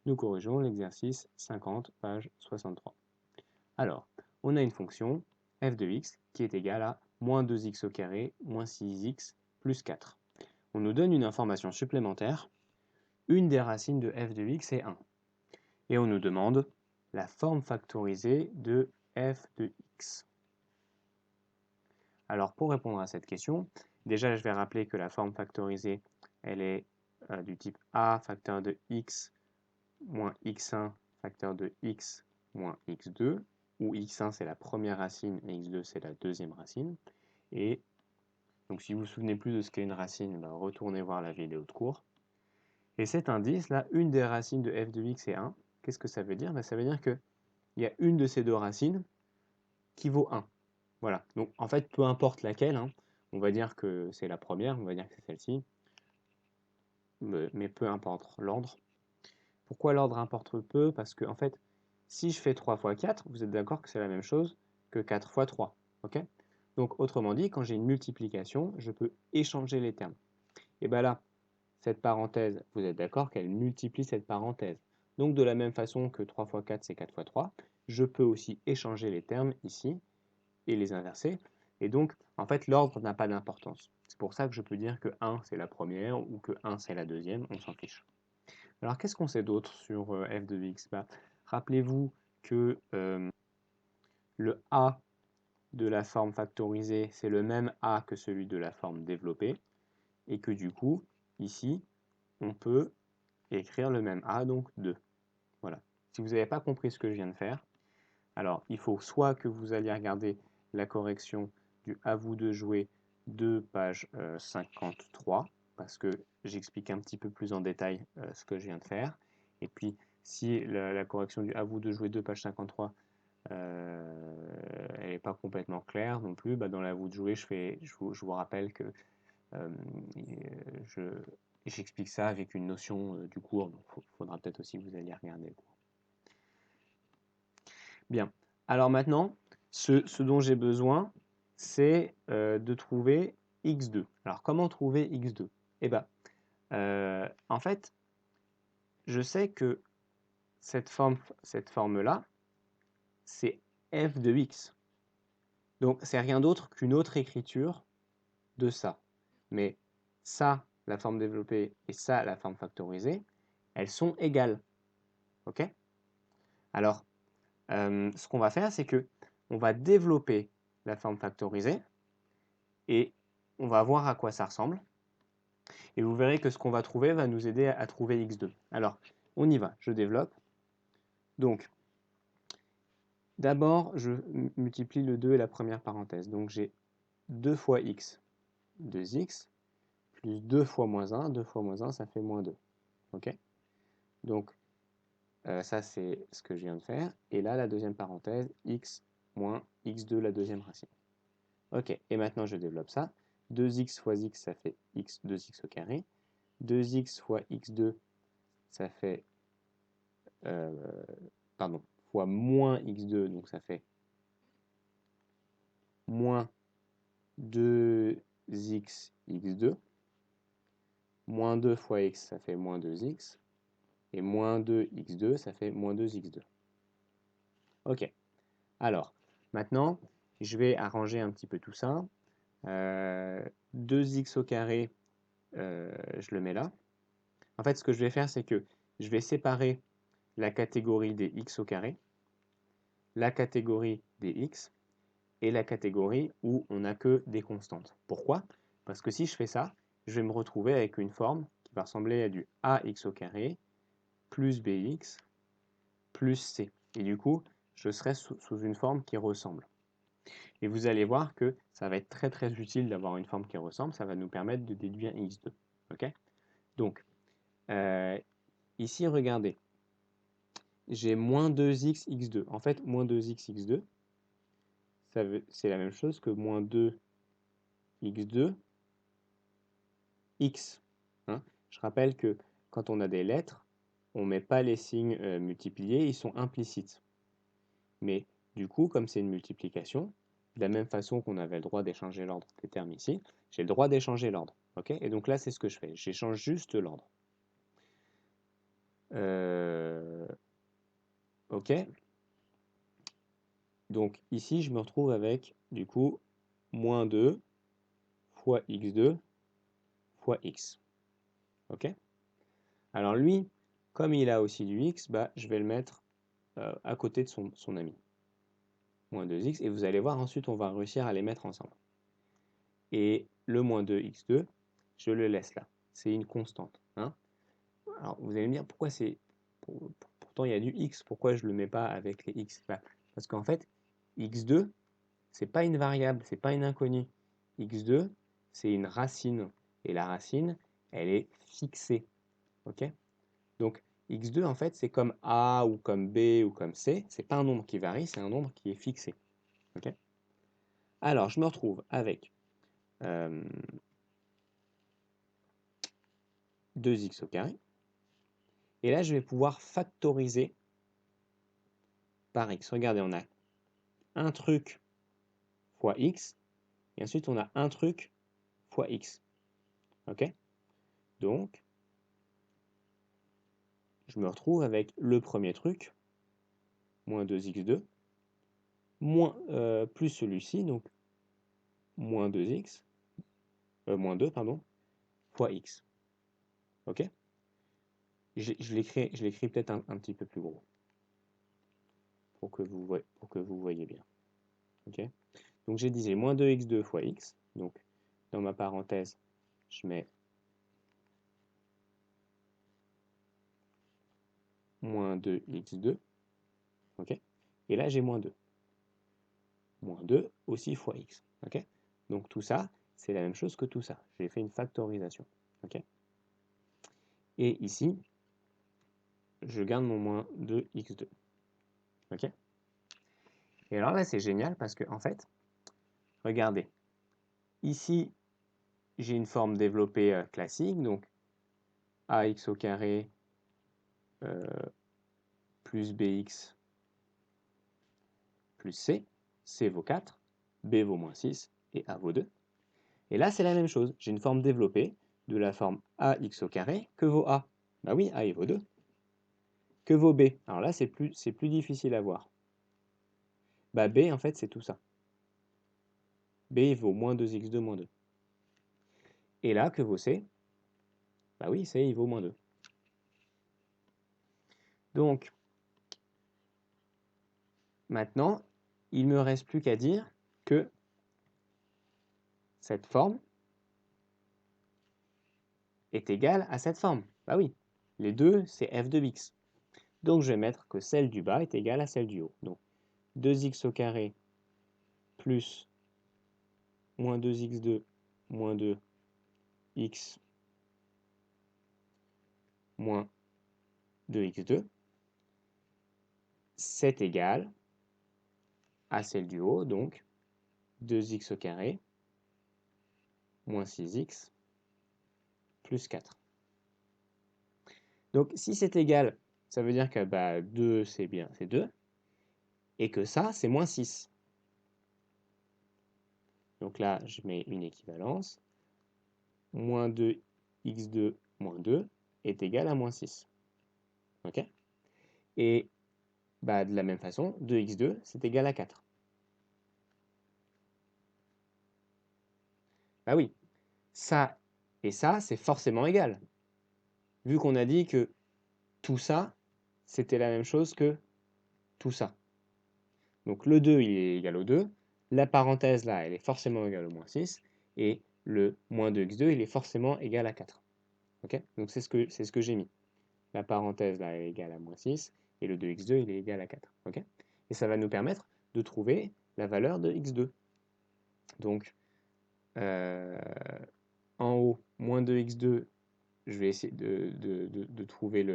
Nous corrigeons l'exercice 50, page 63. Alors, on a une fonction f de x qui est égale à moins 2x au carré moins 6x plus 4. On nous donne une information supplémentaire. Une des racines de f de x est 1. Et on nous demande la forme factorisée de f de x. Alors, pour répondre à cette question, déjà, je vais rappeler que la forme factorisée, elle est du type a facteur de x moins x1 facteur de x moins x2, où x1 c'est la première racine et x2 c'est la deuxième racine. Et donc si vous vous souvenez plus de ce qu'est une racine, bah, retournez voir la vidéo de cours. Et cet indice là, une des racines de f de x est 1. Qu'est-ce que ça veut dire? Bah, ça veut dire qu'il y a une de ces deux racines qui vaut 1. Voilà, donc en fait peu importe laquelle, hein, on va dire que c'est la première, on va dire que c'est celle-ci, mais peu importe l'ordre. Pourquoi l'ordre importe peu? Parce que en fait, si je fais 3 fois 4, vous êtes d'accord que c'est la même chose que 4 fois 3. Ok? Donc autrement dit, quand j'ai une multiplication, je peux échanger les termes. Et bien là, cette parenthèse, vous êtes d'accord qu'elle multiplie cette parenthèse. Donc de la même façon que 3 fois 4, c'est 4 fois 3, je peux aussi échanger les termes ici et les inverser. Et donc, en fait, l'ordre n'a pas d'importance. C'est pour ça que je peux dire que 1, c'est la première ou que 1, c'est la deuxième, on s'en fiche. Alors, qu'est-ce qu'on sait d'autre sur f de x? Bah, rappelez-vous que le a de la forme factorisée, c'est le même a que celui de la forme développée, et que du coup, ici, on peut écrire le même a, donc 2. Voilà. Si vous n'avez pas compris ce que je viens de faire, alors il faut soit que vous alliez regarder la correction du à vous de jouer de page 53, parce que j'explique un petit peu plus en détail ce que je viens de faire. Et puis, si la correction du à vous de jouer de page 53, elle n'est pas complètement claire non plus, bah dans la à vous de jouer, je vous rappelle que j'explique ça avec une notion du cours, donc il faudra peut-être aussi que vous alliez regarder le cours. Bien, alors maintenant, ce dont j'ai besoin, c'est de trouver x2. Alors comment trouver x2? Eh bien, en fait, je sais que cette forme-là, c'est f de x. Donc c'est rien d'autre qu'une autre écriture de ça. Mais ça, la forme développée, et ça, la forme factorisée, elles sont égales. Ok? Alors, ce qu'on va faire, c'est que on va développer la forme factorisée et on va voir à quoi ça ressemble. Et vous verrez que ce qu'on va trouver va nous aider à trouver x2. Alors, on y va, je développe. Donc, d'abord, je multiplie le 2 et la première parenthèse. Donc, j'ai 2 fois x, 2x, plus 2 fois moins 1. 2 fois moins 1, ça fait moins 2. Ok? Donc, ça, c'est ce que je viens de faire. Et là, la deuxième parenthèse, x moins x2, la deuxième racine. Ok, et maintenant, je développe ça. 2x fois x, ça fait x, 2x au carré. 2x fois x2, ça fait... pardon, fois moins x2, donc ça fait moins 2x x2. Moins 2 fois x, ça fait moins 2x. Et moins 2x2, ça fait moins 2x2. Ok. Alors, maintenant, je vais arranger un petit peu tout ça. 2x au carré, je le mets là. En fait, ce que je vais faire, c'est que je vais séparer la catégorie des x au carré, la catégorie des x, et la catégorie où on n'a que des constantes. Pourquoi? Parce que si je fais ça, je vais me retrouver avec une forme qui va ressembler à du ax au carré plus bx plus c. Et du coup, je serai sous une forme qui ressemble. Et vous allez voir que ça va être très très utile d'avoir une forme qui ressemble, ça va nous permettre de déduire x2. Ok? Donc, ici, regardez, j'ai moins 2x x2. En fait, moins 2x x2, c'est la même chose que moins 2 x2 x. Hein. Je rappelle que quand on a des lettres, on ne met pas les signes multipliés, ils sont implicites. Mais du coup, comme c'est une multiplication, de la même façon qu'on avait le droit d'échanger l'ordre des termes ici, j'ai le droit d'échanger l'ordre. Okay, et donc là, c'est ce que je fais. J'échange juste l'ordre. Ok. Donc ici, je me retrouve avec, du coup, moins 2 fois x2 fois x. Ok. Alors lui, comme il a aussi du x, bah, je vais le mettre à côté de son ami. Moins 2x, et vous allez voir, ensuite, on va réussir à les mettre ensemble. Et le moins 2x2, je le laisse là. C'est une constante. Hein. Alors, vous allez me dire, pourquoi c'est... Pourtant, il y a du x, pourquoi je ne le mets pas avec les x? Bah, parce qu'en fait, x2, c'est pas une variable, c'est pas une inconnue. x2, c'est une racine. Et la racine, elle est fixée. Ok? Donc, x2, en fait, c'est comme a ou comme b ou comme c. C'est pas un nombre qui varie, c'est un nombre qui est fixé. Ok? Alors, je me retrouve avec 2x au carré. Et là, je vais pouvoir factoriser par x. Regardez, on a un truc fois x, et ensuite on a un truc fois x. Ok? Donc, je me retrouve avec le premier truc, moins 2x2, plus celui-ci, donc moins 2x, moins 2, pardon, fois x. Ok? Je l'écris peut-être un petit peu plus gros, pour que vous voyez bien. Ok? Donc j'ai dit, j'ai moins 2x2 fois x, donc dans ma parenthèse, je mets moins 2x2, ok? Et là, j'ai moins 2. Moins 2 aussi fois x, ok? Donc tout ça, c'est la même chose que tout ça. J'ai fait une factorisation, ok? Et ici, je garde mon moins 2x2, ok? Et alors là, c'est génial parce que, en fait, regardez, ici, j'ai une forme développée classique, donc ax au carré plus bx plus c vaut 4, b vaut moins 6 et a vaut 2. Et là, c'est la même chose. J'ai une forme développée de la forme ax au carré que vaut a. Bah oui, a il vaut 2. Que vaut b? Alors là, c'est plus difficile à voir. Bah b, en fait, c'est tout ça. B il vaut moins 2x2 moins 2. Et là, que vaut c? Bah oui, c il vaut moins 2. Donc, maintenant, il ne me reste plus qu'à dire que cette forme est égale à cette forme. Bah oui, les deux, c'est f de x. Donc, je vais mettre que celle du bas est égale à celle du haut. Donc, 2x au carré plus moins 2x2 moins 2x moins 2x2, c'est égal à celle du haut, donc 2x au carré moins 6x plus 4. Donc si c'est égal, ça veut dire que 2 c'est bien, c'est 2, et que ça c'est moins 6. Donc là je mets une équivalence, moins 2x2 moins 2 est égal à moins 6. Ok? Et de la même façon, 2x2 c'est égal à 4. Bah oui, ça et ça c'est forcément égal. Vu qu'on a dit que tout ça, c'était la même chose que tout ça. Donc le 2, il est égal au 2. La parenthèse là, elle est forcément égale au moins 6. Et le moins 2x2, il est forcément égal à 4. Okay, donc c'est ce que j'ai mis. La parenthèse là, elle est égale à moins 6. Et le 2x2, il est égal à 4. Okay, et ça va nous permettre de trouver la valeur de x2. Donc, en haut, moins 2x2, je vais essayer de trouver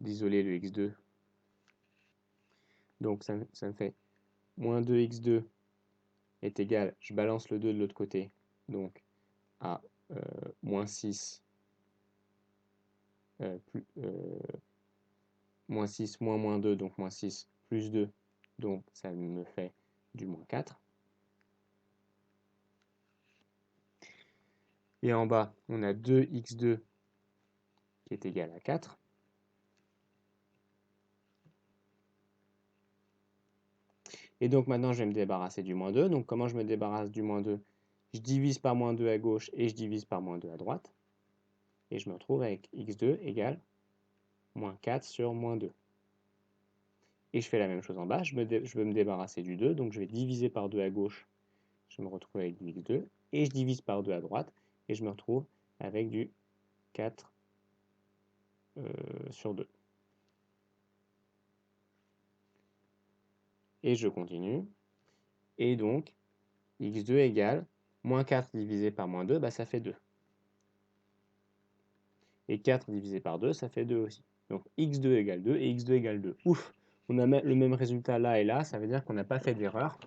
d'isoler le x2. Donc ça me fait moins 2x2 est égal, je balance le 2 de l'autre côté, donc à moins 6, moins 6 moins 2, donc moins 6 plus 2, donc ça me fait du moins 4. Et en bas, on a 2x2 qui est égal à 4. Et donc maintenant, je vais me débarrasser du moins 2. Donc comment je me débarrasse du moins 2? Je divise par moins 2 à gauche et je divise par moins 2 à droite. Et je me retrouve avec x2 égale moins 4 sur moins 2. Et je fais la même chose en bas, je veux me débarrasser du 2, donc je vais diviser par 2 à gauche, je me retrouve avec du x2, et je divise par 2 à droite, et je me retrouve avec du 4 sur 2. Et je continue, et donc x2 égale moins 4 divisé par moins 2, bah ça fait 2. Et 4 divisé par 2, ça fait 2 aussi. Donc x2 égale 2 et x2 égale 2. Ouf, on a le même résultat là et là, ça veut dire qu'on n'a pas fait d'erreur.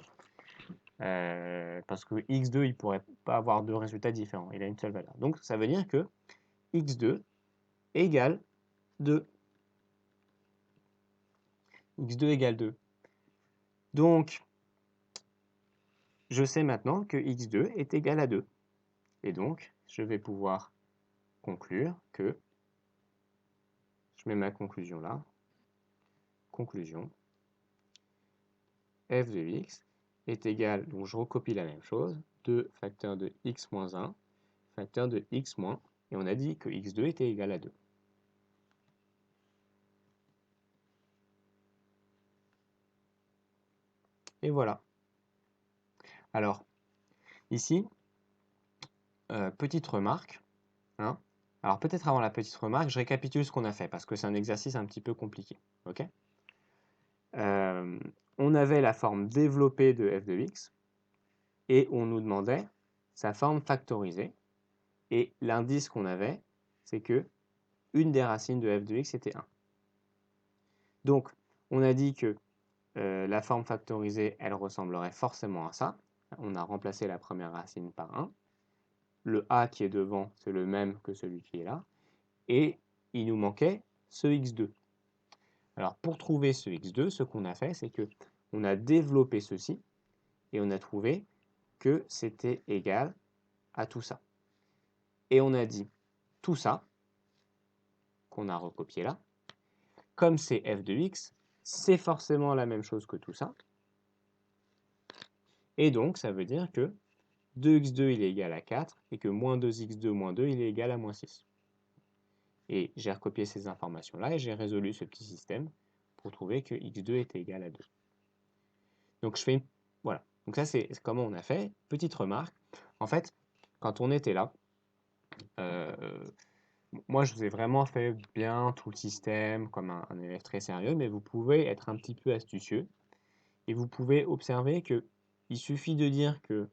Parce que x2, il ne pourrait pas avoir deux résultats différents, il a une seule valeur. Donc ça veut dire que x2 égale 2. x2 égale 2. Donc, je sais maintenant que x2 est égal à 2. Et donc, je vais pouvoir conclure que, je mets ma conclusion là, conclusion, f de x est égal, donc je recopie la même chose, 2 facteur de x moins 1, facteur de x moins, et on a dit que x2 était égal à 2. Et voilà. Alors, ici, petite remarque, hein. Alors peut-être avant la petite remarque, je récapitule ce qu'on a fait, parce que c'est un exercice un petit peu compliqué. Okay, on avait la forme développée de f de x, et on nous demandait sa forme factorisée, et l'indice qu'on avait, c'est que une des racines de f de x était 1. Donc, on a dit que la forme factorisée, elle ressemblerait forcément à ça. On a remplacé la première racine par 1. Le a qui est devant, c'est le même que celui qui est là. Et il nous manquait ce x2. Alors, pour trouver ce x2, ce qu'on a fait, c'est que on a développé ceci, et on a trouvé que c'était égal à tout ça. Et on a dit tout ça, qu'on a recopié là, comme c'est f de x, c'est forcément la même chose que tout ça. Et donc, ça veut dire que 2x2 il est égal à 4 et que moins 2x2 moins 2 il est égal à moins 6. Et j'ai recopié ces informations-là et j'ai résolu ce petit système pour trouver que x2 était égal à 2. Donc je fais voilà. Donc ça c'est comment on a fait. Petite remarque. En fait, quand on était là, moi je vous ai vraiment fait bien tout le système comme un élève très sérieux, mais vous pouvez être un petit peu astucieux et vous pouvez observer que il suffit de dire que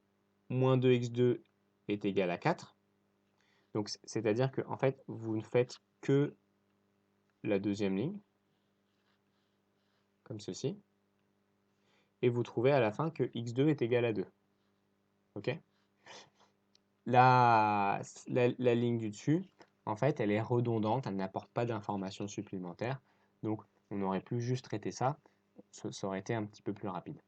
moins 2x2 est égal à 4. Donc c'est-à-dire que en fait vous ne faites que la deuxième ligne, comme ceci, et vous trouvez à la fin que x2 est égal à 2. Ok? La ligne du dessus, en fait, elle est redondante, elle n'apporte pas d'informations supplémentaires. Donc, on aurait pu juste traiter ça, ça aurait été un petit peu plus rapide.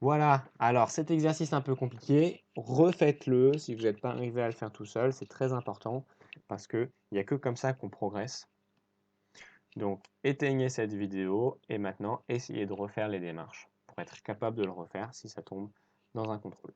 Voilà, alors cet exercice un peu compliqué, refaites-le si vous n'êtes pas arrivé à le faire tout seul, c'est très important parce qu'il n'y a que comme ça qu'on progresse. Donc, éteignez cette vidéo et maintenant, essayez de refaire les démarches pour être capable de le refaire si ça tombe dans un contrôle.